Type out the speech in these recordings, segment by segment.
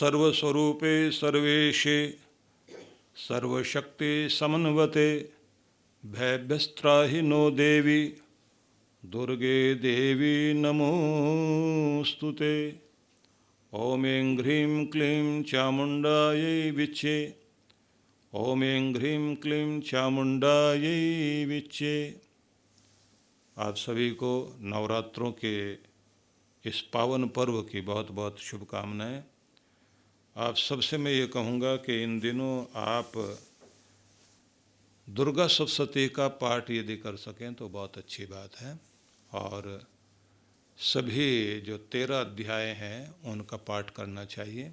सर्वस्वरूपे सर्वेशे सर्वशक्ति समन्वते भयभ्यस्त्राहि no देवी दुर्गे देवी नमोस्तुते। ओम ऐं ह्रीं क्लीं चामुण्डायै विच्चे। ओम ऐं ह्रीं क्लीं चामुण्डायै विच्चे। आप सभी को नवरात्रों के इस पावन पर्व की बहुत बहुत शुभकामनाएं। आप सबसे मैं ये कहूँगा कि इन दिनों आप दुर्गा सप्तशती का पाठ यदि कर सकें तो बहुत अच्छी बात है, और सभी जो 13 अध्याय हैं उनका पाठ करना चाहिए।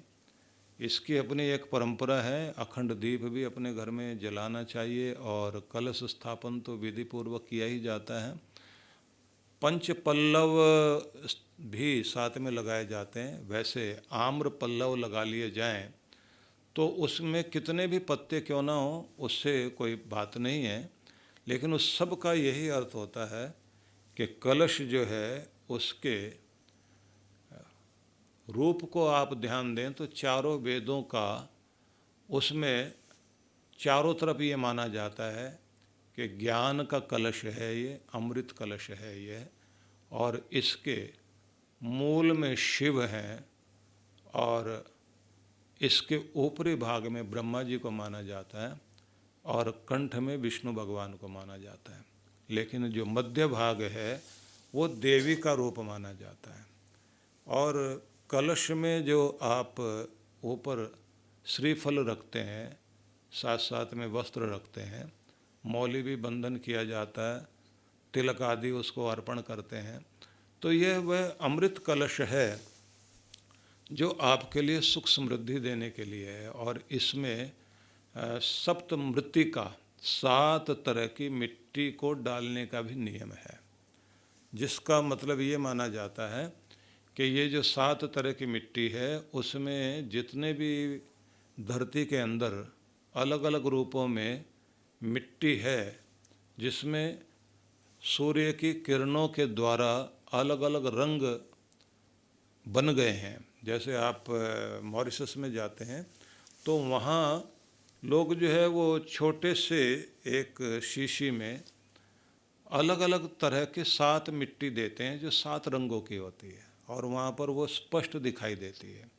इसकी अपनी एक परंपरा है, अखंड दीप भी अपने घर में जलाना चाहिए, और कलश स्थापन तो विधि पूर्वक किया ही जाता है। पंच पल्लव भी साथ में लगाए जाते हैं। वैसे आम्र पल्लव लगा लिए जाएं तो उसमें कितने भी पत्ते क्यों ना हो, उससे कोई बात नहीं है, लेकिन उस सब का यही अर्थ होता है कि कलश जो है उसके रूप को आप ध्यान दें तो चारों वेदों का उसमें चारों तरफ ये माना जाता है कि ज्ञान का कलश है ये, अमृत कलश है ये, और इसके मूल में शिव हैं, और इसके ऊपरी भाग में ब्रह्मा जी को माना जाता है, और कंठ में विष्णु भगवान को माना जाता है। लेकिन जो मध्य भाग है वो देवी का रूप माना जाता है। और कलश में जो आप ऊपर श्रीफल रखते हैं, साथ साथ में वस्त्र रखते हैं, मौली भी बंधन किया जाता है, तिलक आदि उसको अर्पण करते हैं, तो यह वह अमृत कलश है जो आपके लिए सुख समृद्धि देने के लिए है। और इसमें सप्त मृत्तिका 7 तरह की मिट्टी को डालने का भी नियम है, जिसका मतलब ये माना जाता है कि ये जो 7 तरह की मिट्टी है उसमें जितने भी धरती के अंदर अलग अलग रूपों में मिट्टी है, जिसमें सूर्य की किरणों के द्वारा अलग अलग रंग बन गए हैं। जैसे आप मॉरिशस में जाते हैं तो वहाँ लोग जो है वो छोटे से एक शीशी में अलग अलग तरह के 7 मिट्टी देते हैं जो 7 रंगों की होती है, और वहाँ पर वो स्पष्ट दिखाई देती है।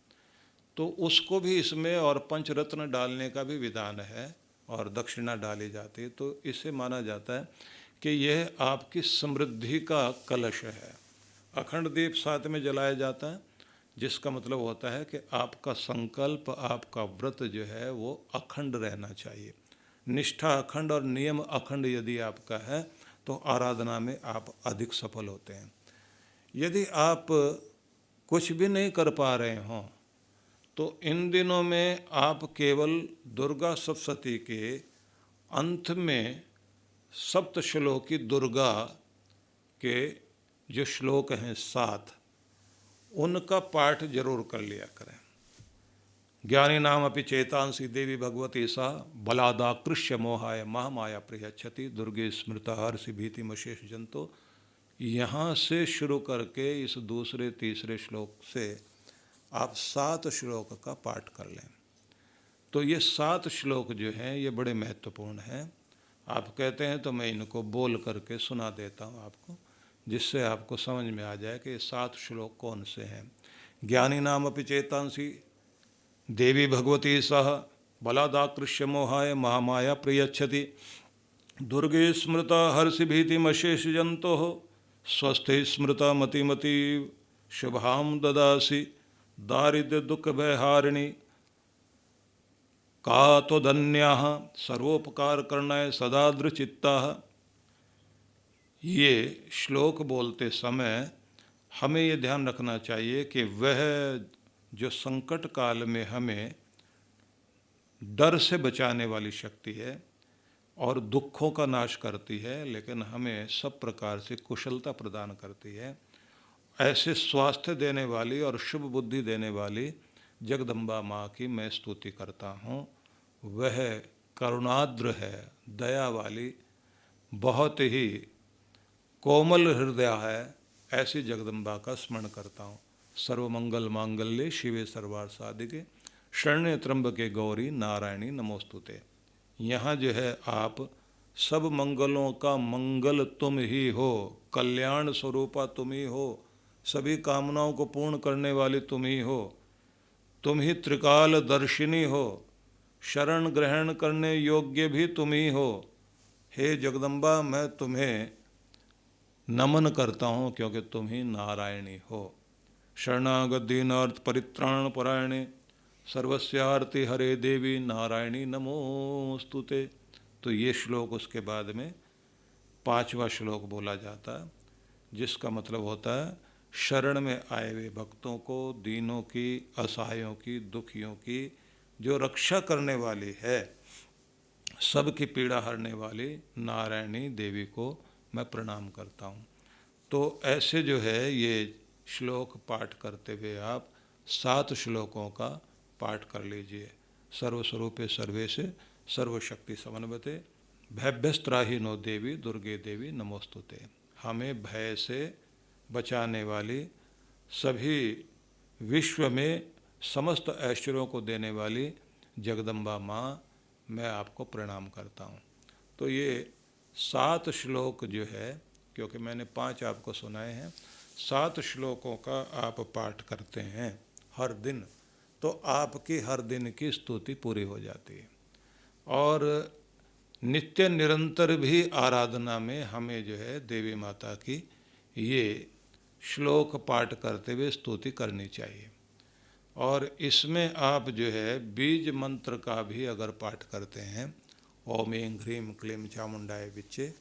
तो उसको भी इसमें और पंचरत्न डालने का भी विधान है, और दक्षिणा डाली जाती है। तो इसे माना जाता है कि यह आपकी समृद्धि का कलश है। अखंड दीप साथ में जलाया जाता है, जिसका मतलब होता है कि आपका संकल्प, आपका व्रत जो है वो अखंड रहना चाहिए। निष्ठा अखंड और नियम अखंड यदि आपका है तो आराधना में आप अधिक सफल होते हैं। यदि आप कुछ भी नहीं कर पा रहे हों तो इन दिनों में आप केवल दुर्गा सप्तशती के अंत में सप्तश्लोकी दुर्गा के जो श्लोक हैं 7, उनका पाठ जरूर कर लिया करें। ज्ञानी नाम अपि चेतांसी देवी भगवती सा बलादाकृष्य मोहाय महामाया प्रियच्छति दुर्गे स्मृता हर्षि भीति मशेष जंतो। यहाँ से शुरू करके इस दूसरे तीसरे श्लोक से आप 7 श्लोक का पाठ कर लें। तो ये 7 श्लोक जो हैं ये बड़े महत्वपूर्ण हैं। आप कहते हैं तो मैं इनको बोल करके सुना देता हूँ आपको, जिससे आपको समझ में आ जाए कि 7 श्लोक कौन से हैं। ज्ञानी नाम अपि चेतांसी देवी भगवती सह बलादाकृष्य मोहाय महामाया प्रियच्छति दुर्गे स्मृता हर्षि भीति मशेष जंतो स्वस्थे स्मृता मतिमति शुभाम ददासी दारिद्र्य दुख भयहारिणी का तो धन्या सर्वोपकार करणाय सदा दृचित्ता। ये श्लोक बोलते समय हमें ये ध्यान रखना चाहिए कि वह जो संकट काल में हमें डर से बचाने वाली शक्ति है और दुखों का नाश करती है, लेकिन हमें सब प्रकार से कुशलता प्रदान करती है, ऐसे स्वास्थ्य देने वाली और शुभ बुद्धि देने वाली जगदम्बा माँ की मैं स्तुति करता हूँ। वह करुणाद्र है, दया वाली, बहुत ही कोमल हृदय है, ऐसी जगदम्बा का स्मरण करता हूँ। सर्वमंगल मांगल्ये शिवे सर्वार्थ साधिके शरण्य त्र्यंबके गौरी नारायणी नमोस्तुते। यहाँ जो है आप सब मंगलों का मंगल तुम ही हो, कल्याण स्वरूपा तुम ही हो, सभी कामनाओं को पूर्ण करने वाली तुम ही हो, तुम ही त्रिकाल दर्शिनी हो, शरण ग्रहण करने योग्य भी तुम ही हो। हे जगदम्बा, मैं तुम्हें नमन करता हूँ क्योंकि तुम ही नारायणी हो। शरणागत दीनार्थ परित्राण परायणे सर्वस्यार्ति हरे देवी नारायणी नमोस्तुते। तो ये श्लोक उसके बाद में 5वां श्लोक बोला जाता है, जिसका मतलब होता है शरण में आए हुए भक्तों को, दीनों की, असहायों की, दुखियों की जो रक्षा करने वाली है, सबकी पीड़ा हरने वाली नारायणी देवी को मैं प्रणाम करता हूँ। तो ऐसे जो है ये श्लोक पाठ करते हुए आप 7 श्लोकों का पाठ कर लीजिए। सर्वस्वरूपे सर्वेशे सर्वशक्ति समन्विते भयभ्यस्त्राहिनो देवी दुर्गे देवी नमोस्तुते। हमें भय से बचाने वाली, सभी विश्व में समस्त ऐश्वर्यों को देने वाली जगदम्बा माँ, मैं आपको प्रणाम करता हूँ। तो ये 7 श्लोक जो है, क्योंकि मैंने 5 आपको सुनाए हैं, 7 श्लोकों का आप पाठ करते हैं हर दिन, तो आपकी हर दिन की स्तुति पूरी हो जाती है। और नित्य निरंतर भी आराधना में हमें जो है देवी माता की ये श्लोक पाठ करते हुए स्तुति करनी चाहिए। और इसमें आप जो है बीज मंत्र का भी अगर पाठ करते हैं, ओम ऐं ह्रीं क्लीं चामुंडाय विच्चे,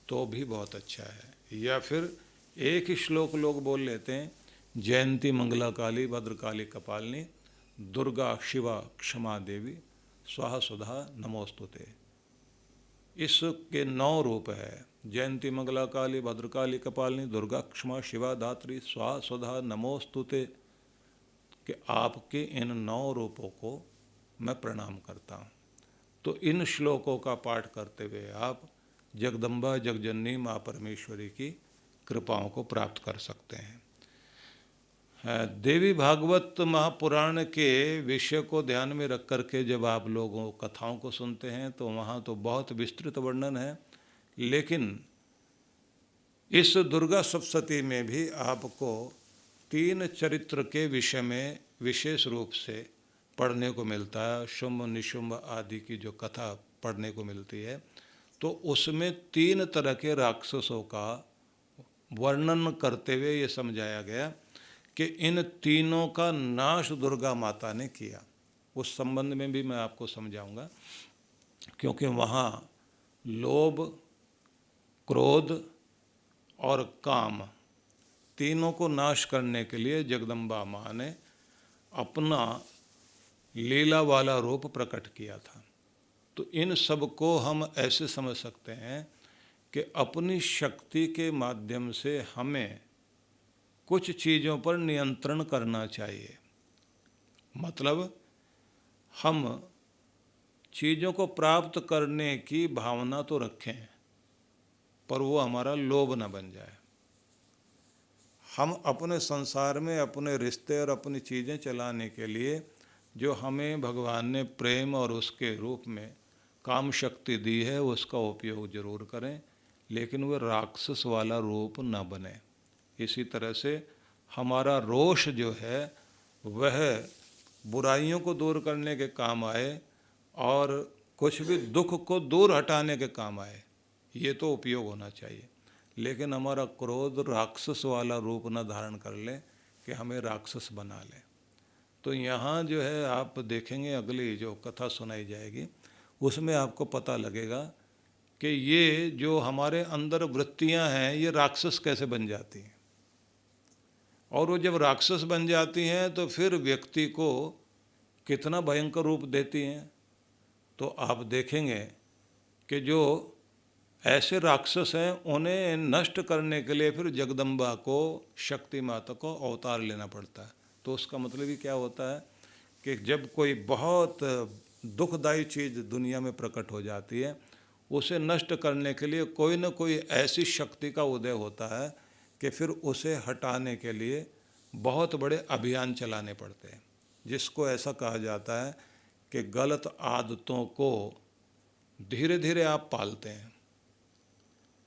तो भी बहुत अच्छा है। या फिर एक ही श्लोक लोग बोल लेते हैं, जयंती मंगला काली भद्रकाली कपालिनी दुर्गा शिवा क्षमा देवी स्वाहा सुधा नमोस्तुते। इसके 9 रूप है, जयंती मंगला काली भद्रकाली कपालिनी दुर्गा क्षमा शिवा धात्री स्वाहा सुधा नमोस्तुते, कि आपके इन 9 रूपों को मैं प्रणाम करता हूँ। तो इन श्लोकों का पाठ करते हुए आप जगदम्बा जगजननी माँ परमेश्वरी की कृपाओं को प्राप्त कर सकते हैं। देवी भागवत महापुराण के विषय को ध्यान में रख करके जब आप लोगों कथाओं को सुनते हैं तो वहाँ तो बहुत विस्तृत वर्णन है, लेकिन इस दुर्गा सप्तशती में भी आपको 3 चरित्र के विषय में विशेष रूप से पढ़ने को मिलता है। शुंभ निशुंभ आदि की जो कथा पढ़ने को मिलती है, तो उसमें 3 तरह के राक्षसों का वर्णन करते हुए ये समझाया गया कि इन तीनों का नाश दुर्गा माता ने किया। उस संबंध में भी मैं आपको समझाऊंगा, क्योंकि वहाँ लोभ, क्रोध और काम तीनों को नाश करने के लिए जगदम्बा माँ ने अपना लीला वाला रूप प्रकट किया था। तो इन सब को हम ऐसे समझ सकते हैं कि अपनी शक्ति के माध्यम से हमें कुछ चीज़ों पर नियंत्रण करना चाहिए। मतलब हम चीज़ों को प्राप्त करने की भावना तो रखें, पर वो हमारा लोभ न बन जाए। हम अपने संसार में अपने रिश्ते और अपनी चीज़ें चलाने के लिए जो हमें भगवान ने प्रेम और उसके रूप में काम शक्ति दी है, उसका उपयोग जरूर करें, लेकिन वह राक्षस वाला रूप न बने। इसी तरह से हमारा रोष जो है वह बुराइयों को दूर करने के काम आए और कुछ भी दुख को दूर हटाने के काम आए, ये तो उपयोग होना चाहिए। लेकिन हमारा क्रोध राक्षस वाला रूप न धारण कर ले कि हमें राक्षस बना ले। तो यहाँ जो है आप देखेंगे अगली जो कथा सुनाई जाएगी उसमें आपको पता लगेगा कि ये जो हमारे अंदर वृत्तियाँ हैं ये राक्षस कैसे बन जाती हैं, और वो जब राक्षस बन जाती हैं तो फिर व्यक्ति को कितना भयंकर रूप देती हैं। तो आप देखेंगे कि जो ऐसे राक्षस हैं उन्हें नष्ट करने के लिए फिर जगदम्बा को, शक्ति माता को अवतार लेना पड़ता है। तो उसका मतलब ही क्या होता है कि जब कोई बहुत दुखदायी चीज़ दुनिया में प्रकट हो जाती है, उसे नष्ट करने के लिए कोई न कोई ऐसी शक्ति का उदय होता है कि फिर उसे हटाने के लिए बहुत बड़े अभियान चलाने पड़ते हैं। जिसको ऐसा कहा जाता है कि गलत आदतों को धीरे धीरे आप पालते हैं,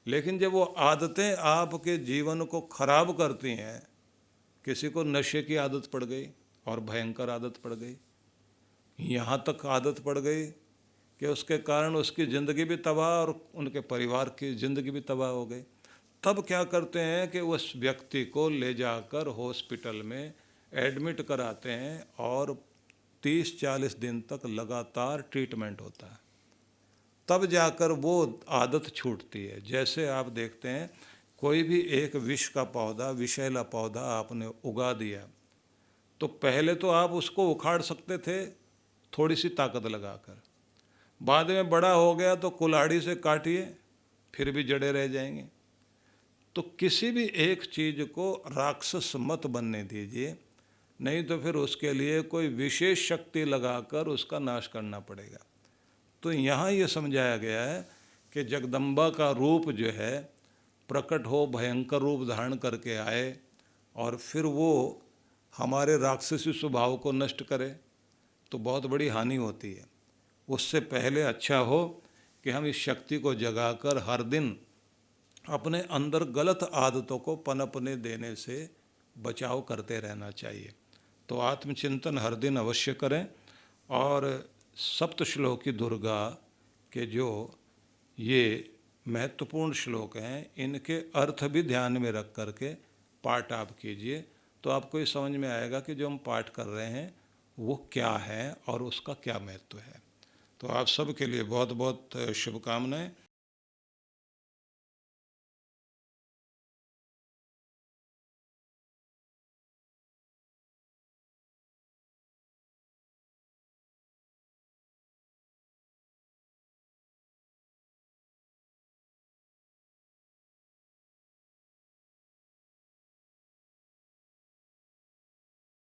लेकिन जब वो आदतें आपके जीवन को खराब करती हैं, किसी को नशे की आदत पड़ गई और भयंकर आदत पड़ गई, यहाँ तक आदत पड़ गई कि उसके कारण उसकी ज़िंदगी भी तबाह और उनके परिवार की ज़िंदगी भी तबाह हो गई, तब क्या करते हैं कि उस व्यक्ति को ले जाकर हॉस्पिटल में एडमिट कराते हैं और 30-40 दिन तक लगातार ट्रीटमेंट होता है, तब जाकर वो आदत छूटती है। जैसे आप देखते हैं कोई भी एक विष का पौधा, विषैला पौधा आपने उगा दिया, तो पहले तो आप उसको उखाड़ सकते थे थोड़ी सी ताकत लगाकर, बाद में बड़ा हो गया तो कुल्हाड़ी से काटिए फिर भी जड़े रह जाएंगे। तो किसी भी एक चीज़ को राक्षस मत बनने दीजिए, नहीं तो फिर उसके लिए कोई विशेष शक्ति लगाकर उसका नाश करना पड़ेगा। तो यहाँ ये समझाया गया है कि जगदम्बा का रूप जो है प्रकट हो, भयंकर रूप धारण करके आए और फिर वो हमारे राक्षसी स्वभाव को नष्ट करे तो बहुत बड़ी हानि होती है। उससे पहले अच्छा हो कि हम इस शक्ति को जगाकर हर दिन अपने अंदर गलत आदतों को पनपने देने से बचाव करते रहना चाहिए। तो आत्मचिंतन हर दिन अवश्य करें और सप्तश्लोकी दुर्गा के जो ये महत्वपूर्ण श्लोक हैं इनके अर्थ भी ध्यान में रख करके पाठ आप कीजिए, तो आपको ये समझ में आएगा कि जो हम पाठ कर रहे हैं वो क्या है और उसका क्या महत्व है। तो आप सब के लिए बहुत बहुत शुभकामनाएं।